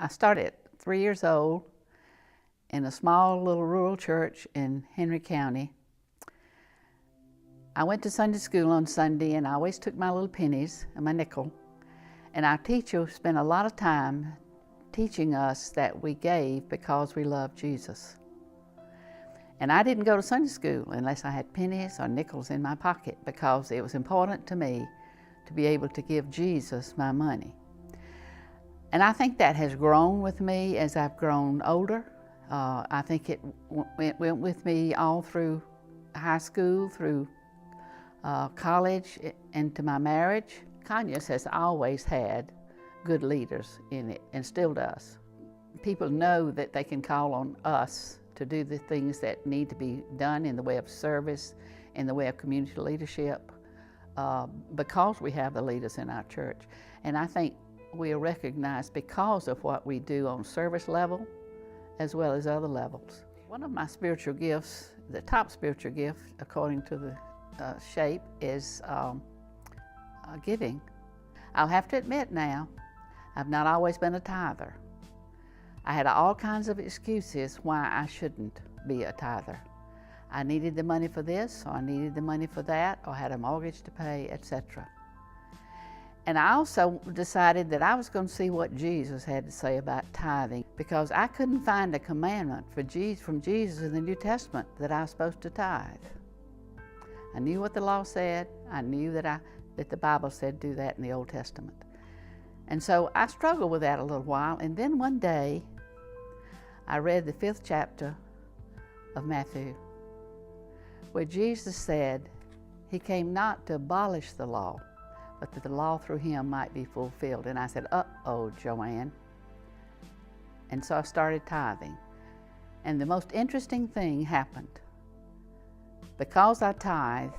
I started at 3 years old in a small little rural church in Henry County. I went to Sunday school on Sunday, and I always took my little pennies and my nickel. And our teacher spent a lot of time teaching us that we gave because we love Jesus. And I didn't go to Sunday school unless I had pennies or nickels in my pocket, because it was important to me to be able to give Jesus my money. And I think that has grown with me as I've grown older. I think it went with me all through high school, through college, into my marriage. Conyers has always had good leaders in it, and still does. People know that they can call on us to do the things that need to be done in the way of service, in the way of community leadership, because we have the leaders in our church. And I think we are recognized because of what we do on service level as well as other levels. One of my spiritual gifts, the top spiritual gift according to the SHAPE, is giving. I'll have to admit now, I've not always been a tither. I had all kinds of excuses why I shouldn't be a tither. I needed the money for this, or I needed the money for that, or had a mortgage to pay, etc. And I also decided that I was going to see what Jesus had to say about tithing, because I couldn't find a commandment from Jesus in the New Testament that I was supposed to tithe. I knew what the law said. I knew that the Bible said do that in the Old Testament. And so I struggled with that a little while, and then one day I read the 5th chapter of Matthew, where Jesus said he came not to abolish the law, but that the law through him might be fulfilled. And I said, uh-oh, Joanne. And so I started tithing. And the most interesting thing happened. Because I tithed,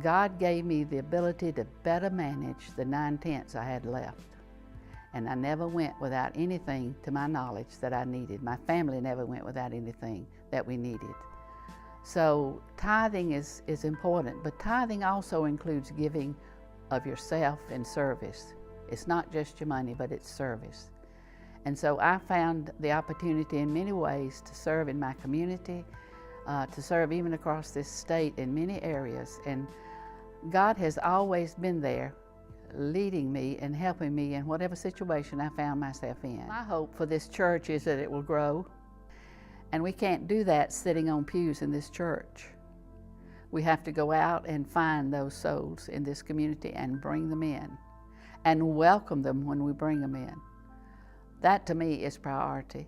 God gave me the ability to better manage the 9/10 I had left. And I never went without anything, to my knowledge, that I needed. My family never went without anything that we needed. So tithing is important, but tithing also includes giving of yourself in service. It's not just your money, but it's service. And so I found the opportunity in many ways to serve in my community, to serve even across this state in many areas. And God has always been there, leading me and helping me in whatever situation I found myself in. My hope for this church is that it will grow. And we can't do that sitting on pews in this church. We have to go out and find those souls in this community and bring them in and welcome them when we bring them in. That to me is priority.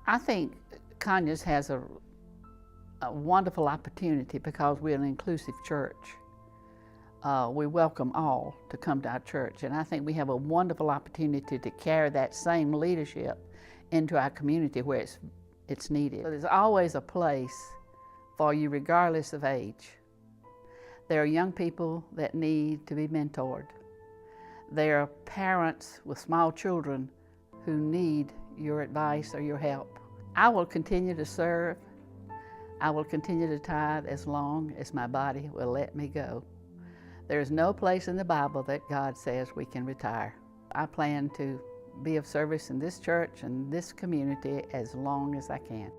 I think Conyers has a wonderful opportunity because we're an inclusive church. We welcome all to come to our church, and I think we have a wonderful opportunity to carry that same leadership into our community where it's needed. So there's always a place for you regardless of age. There are young people that need to be mentored. There are parents with small children who need your advice or your help. I will continue to serve. I will continue to tithe as long as my body will let me go. There is no place in the Bible that God says we can retire. I plan to be of service in this church and this community as long as I can.